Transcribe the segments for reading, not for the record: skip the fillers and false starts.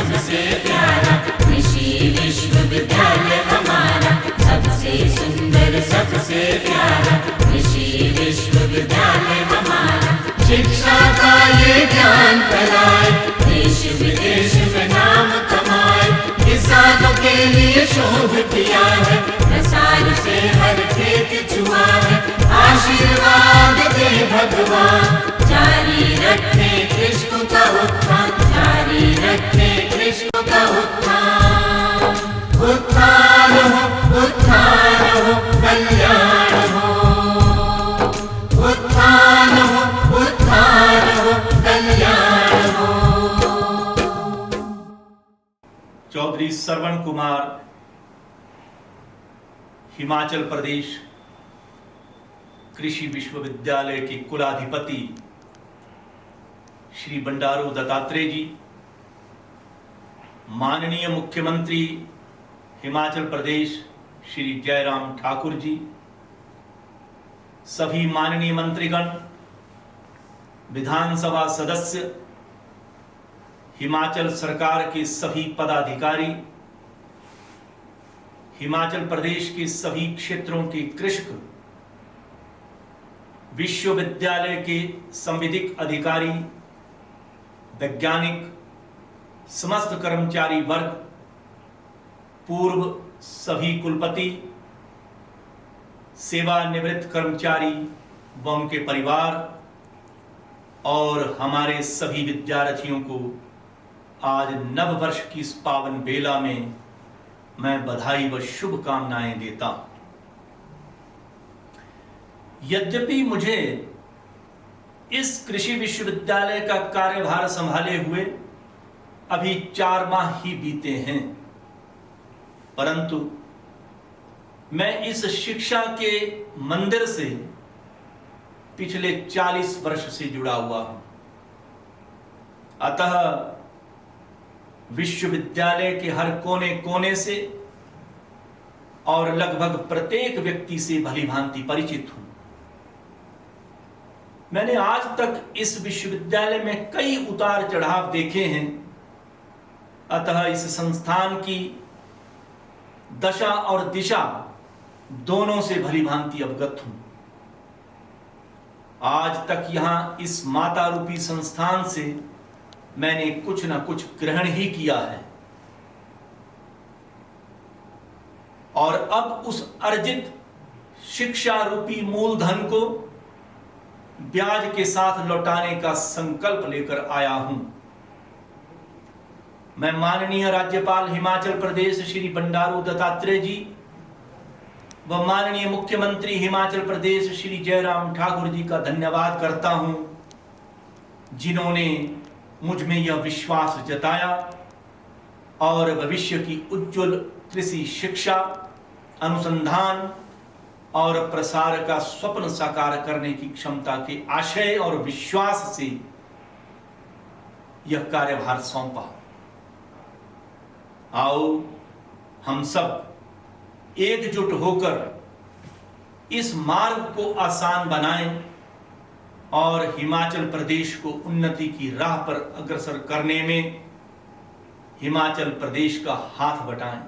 सबसे प्यारा कृषि विश्वविद्यालय हमारा, सबसे सुंदर सबसे प्यारा कृषि विश्वविद्यालय हमारा। शिक्षा का ये ज्ञान फैलाए, देश विदेश में नाम कमाए, किसानों के लिए शोध किया है, प्रसार से हर खेत छुआ है। आशीर्वाद दे भगवान, जारी रखे कृष्ण का उत्थान, जारी रखे कृष्ण का उत्थान। उत्थान हो कल्याण हो, उत्थान हो कल्याण हो। चौधरी श्रवण कुमार, हिमाचल प्रदेश कृषि विश्वविद्यालय के कुलाधिपति श्री बंडारू दत्तात्रेय जी, माननीय मुख्यमंत्री हिमाचल प्रदेश श्री जयराम ठाकुर जी, सभी माननीय मंत्रीगण, विधानसभा सदस्य, हिमाचल सरकार के सभी पदाधिकारी, हिमाचल प्रदेश के सभी क्षेत्रों के कृषक, विश्वविद्यालय के संविधिक अधिकारी, वैज्ञानिक, समस्त कर्मचारी वर्ग, पूर्व सभी कुलपति, सेवानिवृत्त कर्मचारी व उनके परिवार और हमारे सभी विद्यार्थियों को आज नव वर्ष की इस पावन बेला में मैं बधाई व शुभकामनाएं देता हूं। यद्यपि मुझे इस कृषि विश्वविद्यालय का कार्यभार संभाले हुए अभी 4 माह ही बीते हैं, परंतु मैं इस शिक्षा के मंदिर से पिछले 40 वर्ष से जुड़ा हुआ हूं। अतः विश्वविद्यालय के हर कोने कोने से और लगभग प्रत्येक व्यक्ति से भली भांति परिचित हूं। मैंने आज तक इस विश्वविद्यालय में कई उतार चढ़ाव देखे हैं, अतः इस संस्थान की दशा और दिशा दोनों से भली भांति अवगत हूं। आज तक यहां इस माता रूपी संस्थान से मैंने कुछ न कुछ ग्रहण ही किया है और अब उस अर्जित शिक्षा रूपी मूलधन को ब्याज के साथ लौटाने का संकल्प लेकर आया हूं। मैं माननीय राज्यपाल हिमाचल प्रदेश श्री बंडारू दत्तात्रेय जी व माननीय मुख्यमंत्री हिमाचल प्रदेश श्री जयराम ठाकुर जी का धन्यवाद करता हूं, जिन्होंने मुझ में यह विश्वास जताया और भविष्य की उज्जवल कृषि शिक्षा, अनुसंधान और प्रसार का स्वप्न साकार करने की क्षमता के आशय और विश्वास से यह कार्यभार सौंपा। आओ हम सब एकजुट होकर इस मार्ग को आसान बनाएं और हिमाचल प्रदेश को उन्नति की राह पर अग्रसर करने में हिमाचल प्रदेश का हाथ बटाएं।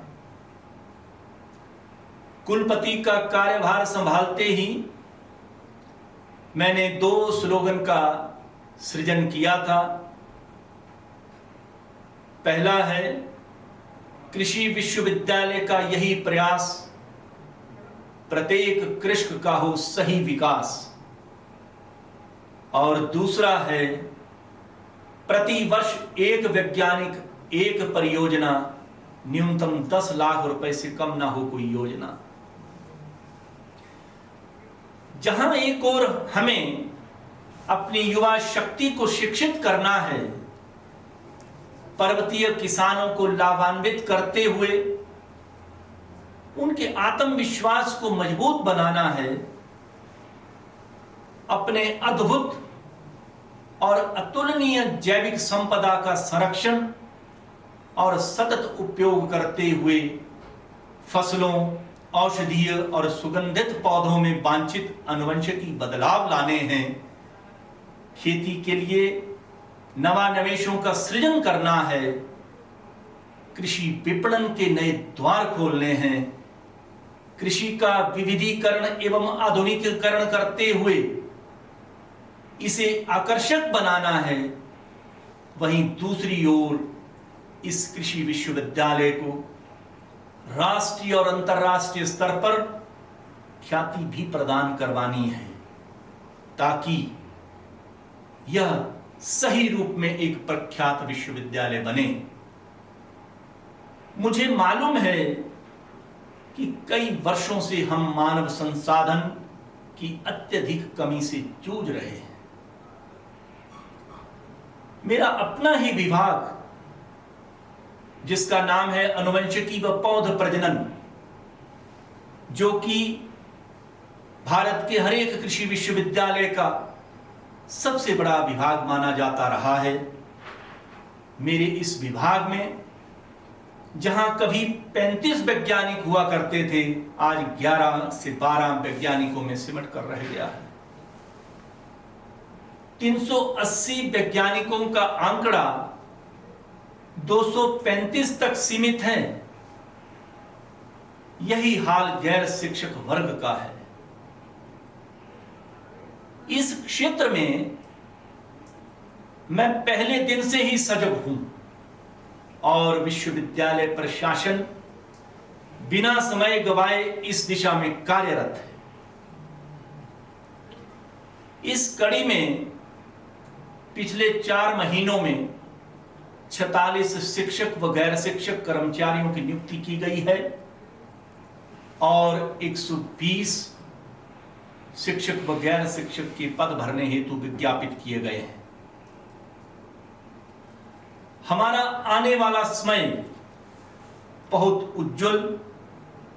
कुलपति का कार्यभार संभालते ही मैंने 2 स्लोगन का सृजन किया था। पहला है कृषि विश्वविद्यालय का यही प्रयास, प्रत्येक कृषक का हो सही विकास, और दूसरा है प्रति वर्ष एक वैज्ञानिक एक परियोजना, न्यूनतम 10 लाख रुपए से कम ना हो कोई योजना। जहां एक ओर हमें अपनी युवा शक्ति को शिक्षित करना है, पर्वतीय किसानों को लाभान्वित करते हुए उनके आत्मविश्वास को मजबूत बनाना है, अपने अद्भुत और अतुलनीय जैविक संपदा का संरक्षण और सतत उपयोग करते हुए फसलों, औषधीय और सुगंधित पौधों में वांछित आनुवंशिकी बदलाव लाने हैं। खेती के लिए नवान्वेषों का सृजन करना है कृषि विपणन के नए द्वार खोलने हैं, कृषि का विविधीकरण एवं आधुनिकीकरण करते हुए इसे आकर्षक बनाना है, वहीं दूसरी ओर इस कृषि विश्वविद्यालय को राष्ट्रीय और अंतर्राष्ट्रीय स्तर पर ख्याति भी प्रदान करवानी है, ताकि यह सही रूप में एक प्रख्यात विश्वविद्यालय बने। मुझे मालूम है कि कई वर्षों से हम मानव संसाधन की अत्यधिक कमी से जूझ रहे हैं। मेरा अपना ही विभाग, जिसका नाम है अनुवंशिकी व पौध प्रजनन, जो कि भारत के हर एक कृषि विश्वविद्यालय का सबसे बड़ा विभाग माना जाता रहा है, मेरे इस विभाग में जहां कभी 35 वैज्ञानिक हुआ करते थे, आज 11 से 12 वैज्ञानिकों में सिमट कर रह गया है। 380 वैज्ञानिकों का आंकड़ा 235 तक सीमित है। यही हाल गैर शिक्षक वर्ग का है। इस क्षेत्र में मैं पहले दिन से ही सजग हूं और विश्वविद्यालय प्रशासन बिना समय गवाए इस दिशा में कार्यरत है। इस कड़ी में पिछले 4 महीनों में 46 शिक्षक व गैर शिक्षक कर्मचारियों की नियुक्ति की गई है और 120 शिक्षक व गैर शिक्षक के पद भरने हेतु विज्ञापित किए गए हैं। हमारा आने वाला समय बहुत उज्जवल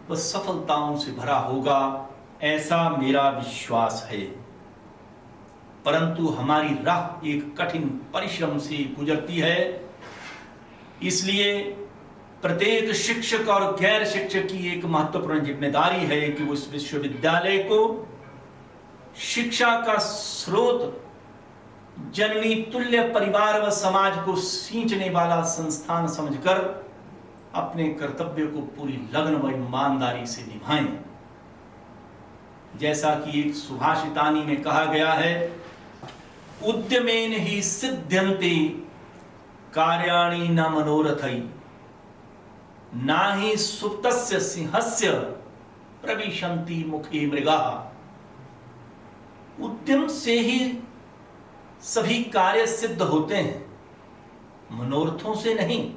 व सफलताओं से भरा होगा, ऐसा मेरा विश्वास है। परंतु हमारी राह एक कठिन परिश्रम से गुजरती है, इसलिए प्रत्येक शिक्षक और गैर शिक्षक की एक महत्वपूर्ण जिम्मेदारी है कि वो इस विश्वविद्यालय को शिक्षा का स्रोत, जननी तुल्य परिवार व समाज को सींचने वाला संस्थान समझकर अपने कर्तव्य को पूरी लगन व ईमानदारी से निभाएं। जैसा कि एक सुभाषितानी में कहा गया है, उद्यमेन ही सिद्ध्यन्ते कार्याणि न मनोरथै, नाहि सुप्तस्य सिंहस्य प्रविशन्ति मुखे मृगाः। उद्यम से ही सभी कार्य सिद्ध होते हैं, मनोरथों से नहीं।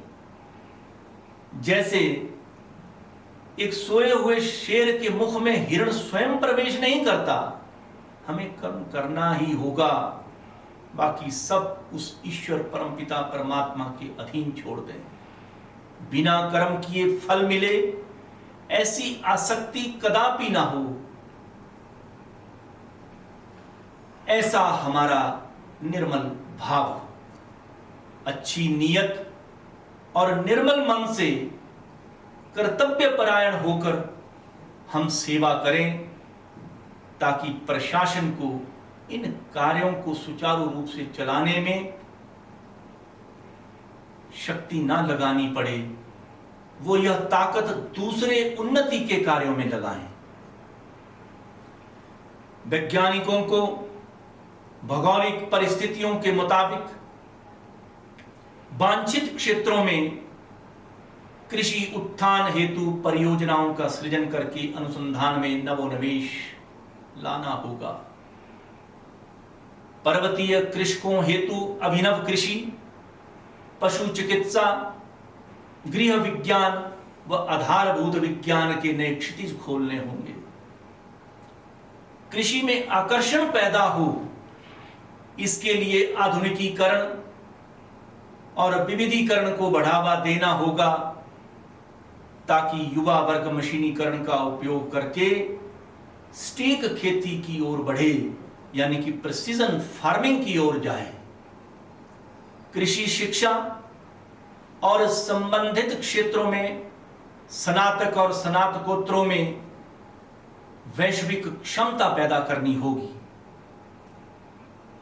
जैसे एक सोए हुए शेर के मुख में हिरण स्वयं प्रवेश नहीं करता, हमें कर्म करना ही होगा, बाकी सब उस ईश्वर परमपिता परमात्मा के अधीन छोड़ दें। बिना कर्म किए फल मिले, ऐसी आसक्ति कदापि ना हो, ऐसा हमारा निर्मल भाव, अच्छी नीयत और निर्मल मन से कर्तव्य परायण होकर हम सेवा करें, ताकि प्रशासन को इन कार्यों को सुचारू रूप से चलाने में शक्ति ना लगानी पड़े, वो यह ताकत दूसरे उन्नति के कार्यों में लगाएं। वैज्ञानिकों को भौगोलिक परिस्थितियों के मुताबिक वांछित क्षेत्रों में कृषि उत्थान हेतु परियोजनाओं का सृजन करके अनुसंधान में नवोन्मेष लाना होगा। पर्वतीय कृषकों हेतु अभिनव कृषि, पशु चिकित्सा, गृह विज्ञान व आधारभूत विज्ञान के नए क्षितिज खोलने होंगे। कृषि में आकर्षण पैदा हो, इसके लिए आधुनिकीकरण और विविधीकरण को बढ़ावा देना होगा, ताकि युवा वर्ग मशीनीकरण का उपयोग करके सटीक खेती की ओर बढ़े, यानी कि प्रिसीजन फार्मिंग की ओर जाए। कृषि शिक्षा और संबंधित क्षेत्रों में स्नातक और स्नातकोत्तरों में वैश्विक क्षमता पैदा करनी होगी।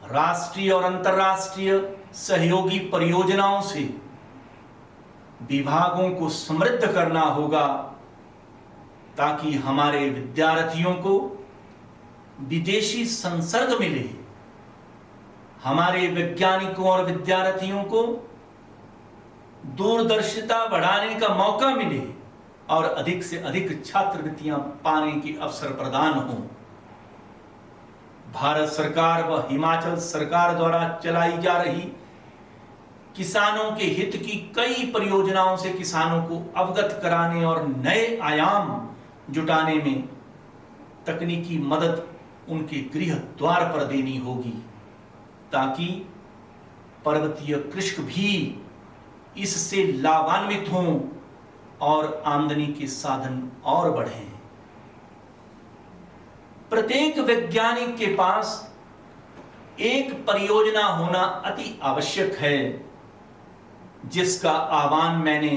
राष्ट्रीय और अंतर्राष्ट्रीय सहयोगी परियोजनाओं से विभागों को समृद्ध करना होगा ताकि हमारे विद्यार्थियों को विदेशी संसर्ग मिले, हमारे वैज्ञानिकों और विद्यार्थियों को दूरदर्शिता बढ़ाने का मौका मिले और अधिक से अधिक छात्रवृत्तियां पाने के अवसर प्रदान हों। भारत सरकार व हिमाचल सरकार द्वारा चलाई जा रही किसानों के हित की कई परियोजनाओं से किसानों को अवगत कराने और नए आयाम जुटाने में तकनीकी मदद उनके गृह द्वार पर देनी होगी ताकि पर्वतीय कृषक भी इससे लाभान्वित हों और आमदनी के साधन और बढ़ें। प्रत्येक वैज्ञानिक के पास एक परियोजना होना अति आवश्यक है, जिसका आह्वान मैंने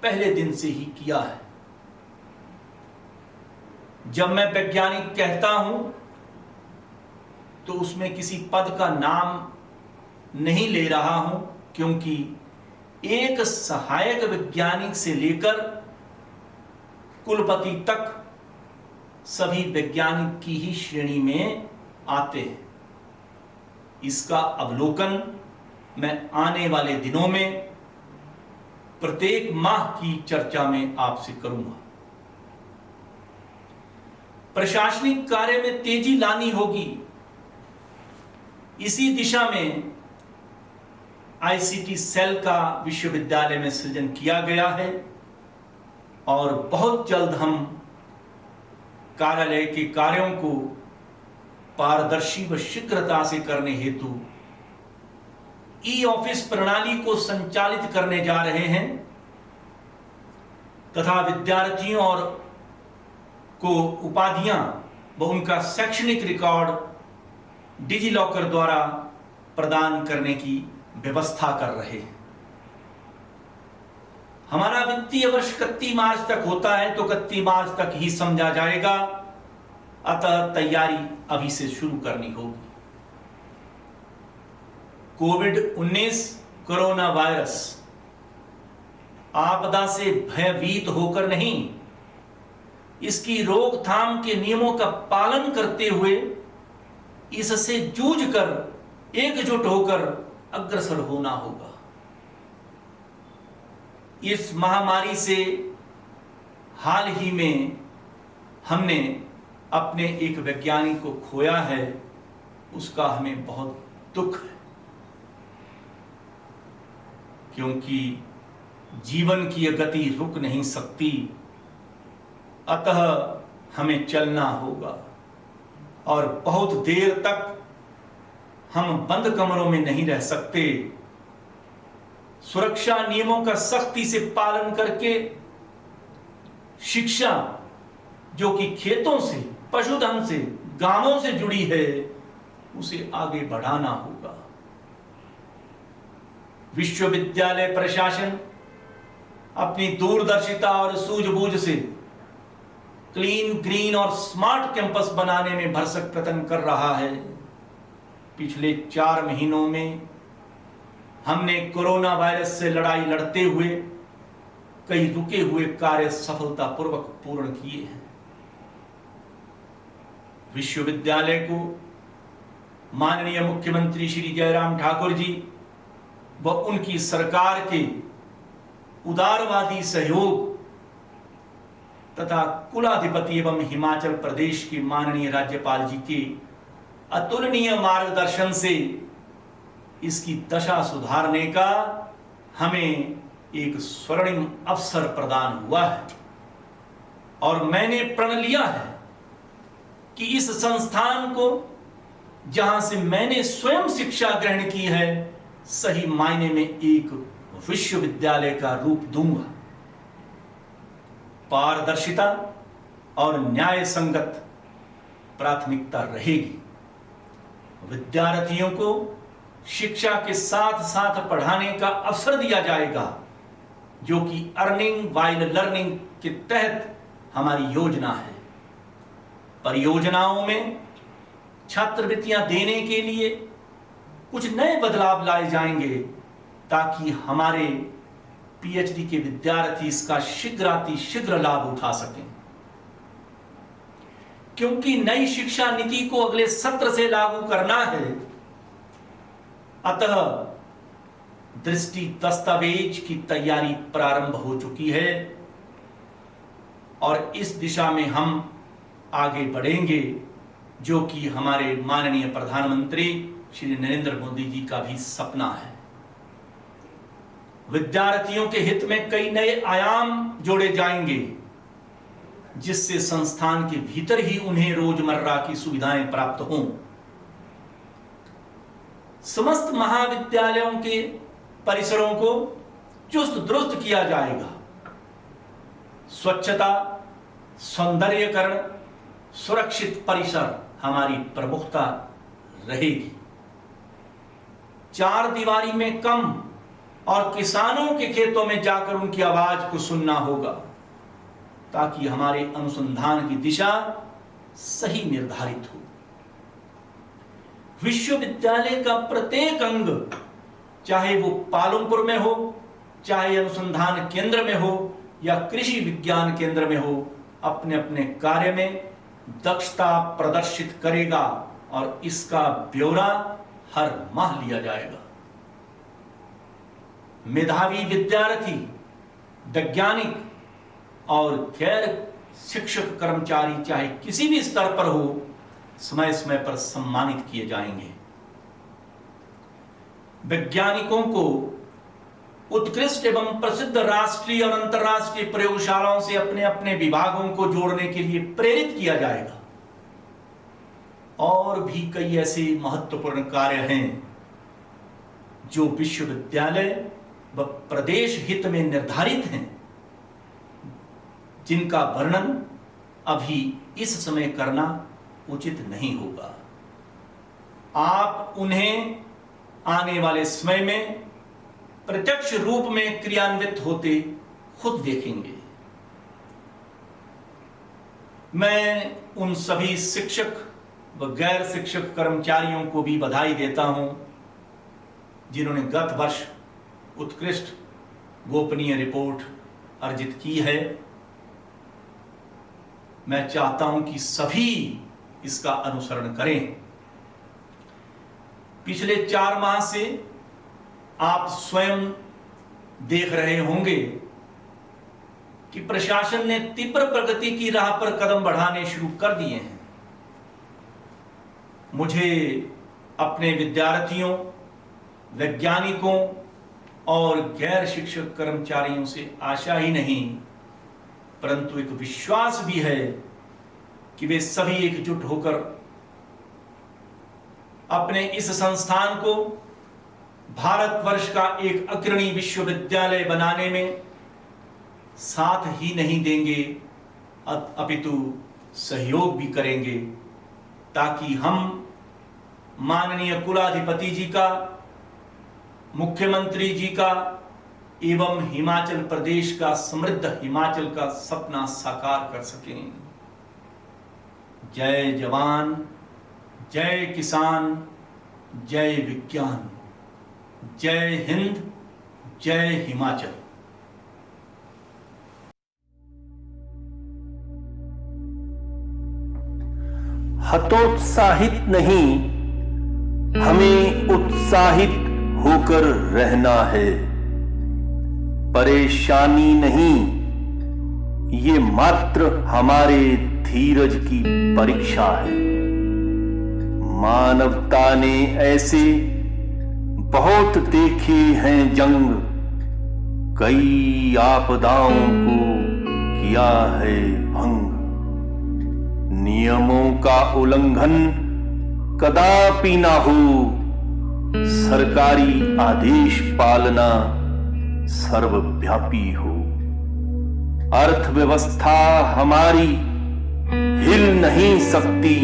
पहले दिन से ही किया है। जब मैं वैज्ञानिक कहता हूं तो उसमें किसी पद का नाम नहीं ले रहा हूं, क्योंकि एक सहायक वैज्ञानिक से लेकर कुलपति तक सभी वैज्ञानिक की ही श्रेणी में आते हैं। इसका अवलोकन मैं आने वाले दिनों में प्रत्येक माह की चर्चा में आपसे करूंगा। प्रशासनिक कार्य में तेजी लानी होगी। इसी दिशा में आईसीटी सेल का विश्वविद्यालय में सृजन किया गया है और बहुत जल्द हम कार्यालय के कार्यों को पारदर्शी व शीघ्रता से करने हेतु ई ऑफिस प्रणाली को संचालित करने जा रहे हैं तथा विद्यार्थियों और को उपाधियां व उनका शैक्षणिक रिकॉर्ड डिजी लॉकर द्वारा प्रदान करने की व्यवस्था कर रहे हैं। हमारा वित्तीय वर्ष 31 मार्च तक होता है तो 31 मार्च तक ही समझा जाएगा, अतः तैयारी अभी से शुरू करनी होगी। कोविड-19 कोरोना वायरस आपदा से भयभीत होकर नहीं, इसकी रोकथाम के नियमों का पालन करते हुए इससे जूझकर एकजुट होकर अग्रसर होना होगा। इस महामारी से हाल ही में हमने अपने एक वैज्ञानिक को खोया है, उसका हमें बहुत दुख है, क्योंकि जीवन की यह गति रुक नहीं सकती, अतः हमें चलना होगा और बहुत देर तक हम बंद कमरों में नहीं रह सकते। सुरक्षा नियमों का सख्ती से पालन करके शिक्षा जो कि खेतों से, पशुधन से, गांवों से जुड़ी है, उसे आगे बढ़ाना होगा। विश्वविद्यालय प्रशासन अपनी दूरदर्शिता और सूझबूझ से क्लीन, ग्रीन और स्मार्ट कैंपस बनाने में भरसक प्रयत्न कर रहा है। पिछले 4 महीनों में हमने कोरोना वायरस से लड़ाई लड़ते हुए कई रुके हुए कार्य सफलतापूर्वक पूर्ण किए हैं। विश्वविद्यालय को माननीय मुख्यमंत्री श्री जयराम ठाकुर जी व उनकी सरकार के उदारवादी सहयोग तथा कुलाधिपति एवं हिमाचल प्रदेश के माननीय राज्यपाल जी के अतुलनीय मार्गदर्शन से इसकी दशा सुधारने का हमें एक स्वर्णिम अवसर प्रदान हुआ है और मैंने प्रण लिया है कि इस संस्थान को, जहां से मैंने स्वयं शिक्षा ग्रहण की है, सही मायने में एक विश्वविद्यालय का रूप दूंगा। पारदर्शिता और न्याय संगत प्राथमिकता रहेगी। विद्यार्थियों को शिक्षा के साथ साथ पढ़ाने का अवसर दिया जाएगा, जो कि अर्निंग वाइल लर्निंग के तहत हमारी योजना है। परियोजनाओं में छात्रवृत्तियां देने के लिए कुछ नए बदलाव लाए जाएंगे ताकि हमारे पीएचडी के विद्यार्थी इसका शीघ्र लाभ उठा सकें, क्योंकि नई शिक्षा नीति को अगले सत्र से लागू करना है। अतः दृष्टि दस्तावेज की तैयारी प्रारंभ हो चुकी है और इस दिशा में हम आगे बढ़ेंगे, जो कि हमारे माननीय प्रधानमंत्री श्री नरेंद्र मोदी जी का भी सपना है। विद्यार्थियों के हित में कई नए आयाम जोड़े जाएंगे, जिससे संस्थान के भीतर ही उन्हें रोजमर्रा की सुविधाएं प्राप्त हों। समस्त महाविद्यालयों के परिसरों को चुस्त दुरुस्त किया जाएगा। स्वच्छता, सौंदर्यीकरण, सुरक्षित परिसर हमारी प्रमुखता रहेगी। चार दीवारी में कम और किसानों के खेतों में जाकर उनकी आवाज को सुनना होगा, ताकि हमारे अनुसंधान की दिशा सही निर्धारित हो। विश्वविद्यालय का प्रत्येक अंग, चाहे वो पालमपुर में हो, चाहे अनुसंधान केंद्र में हो या कृषि विज्ञान केंद्र में हो, अपने अपने कार्य में दक्षता प्रदर्शित करेगा और इसका ब्यौरा हर माह लिया जाएगा। मेधावी विद्यार्थी, वैज्ञानिक और गैर शिक्षक कर्मचारी, चाहे किसी भी स्तर पर हो, समय समय पर सम्मानित किए जाएंगे। वैज्ञानिकों को उत्कृष्ट एवं प्रसिद्ध राष्ट्रीय और अंतर्राष्ट्रीय प्रयोगशालाओं से अपने अपने विभागों को जोड़ने के लिए प्रेरित किया जाएगा। और भी कई ऐसे महत्वपूर्ण कार्य हैं जो विश्वविद्यालय व प्रदेश हित में निर्धारित हैं, जिनका वर्णन अभी इस समय करना उचित नहीं होगा। आप उन्हें आने वाले समय में प्रत्यक्ष रूप में क्रियान्वित होते खुद देखेंगे। मैं उन सभी शिक्षक व गैर शिक्षक कर्मचारियों को भी बधाई देता हूं, जिन्होंने गत वर्ष उत्कृष्ट गोपनीय रिपोर्ट अर्जित की है। मैं चाहता हूं कि सभी इसका अनुसरण करें। पिछले 4 माह से आप स्वयं देख रहे होंगे कि प्रशासन ने तीव्र प्रगति की राह पर कदम बढ़ाने शुरू कर दिए हैं। मुझे अपने विद्यार्थियों, वैज्ञानिकों और गैर शिक्षक कर्मचारियों से आशा ही नहीं, परंतु एक विश्वास भी है कि वे सभी एकजुट होकर अपने इस संस्थान को भारतवर्ष का एक अग्रणी विश्वविद्यालय बनाने में साथ ही नहीं देंगे, अपितु सहयोग भी करेंगे, ताकि हम माननीय कुलाधिपति जी का, मुख्यमंत्री जी का एवं हिमाचल प्रदेश का, समृद्ध हिमाचल का सपना साकार कर सकें। जय जवान, जय किसान, जय विज्ञान, जय हिंद, जय हिमाचल। हतोत्साहित नहीं, हमें उत्साहित होकर रहना है। परेशानी नहीं, ये मात्र हमारे धीरज की परीक्षा है। मानवता ने ऐसे बहुत देखे हैं जंग, कई आपदाओं को किया है भंग। नियमों का उल्लंघन कदापि ना हो, सरकारी आदेश पालना सर्वव्यापी हो। अर्थव्यवस्था हमारी हिल नहीं सकती,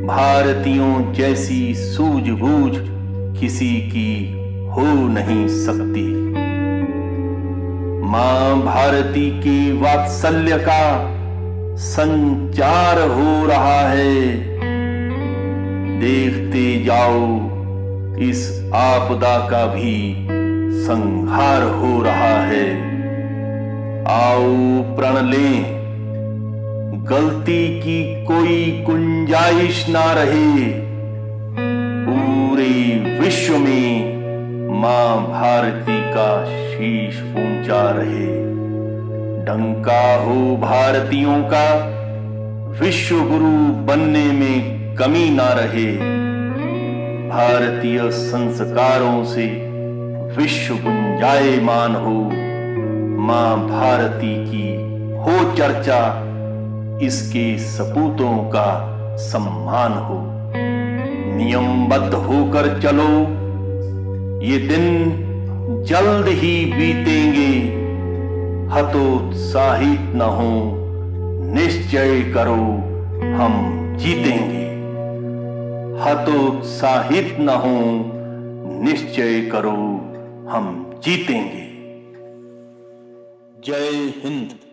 भारतीयों जैसी सूझबूझ किसी की हो नहीं सकती। मां भारती के वात्सल्य का संचार हो रहा है। देखते जाओ, इस आपदा का भी संहार हो रहा है। आओ प्रण लें, गलती की कोई गुंजाइश ना रहे। पूरे विश्व में मां भारती का शीश ऊंचा रहे। डंका हो भारतीयों का, विश्व गुरु बनने में कमी ना रहे। भारतीय संस्कारों से विश्व गुंजायमान हो। मां भारती की हो चर्चा, इसके सपूतों का सम्मान हो। नियमबद्ध होकर चलो, ये दिन जल्द ही बीतेंगे। हतोत्साहित न हो, निश्चय करो हम जीतेंगे। हतोत्साहित न हो, निश्चय करो हम जीतेंगे। जय हिंद।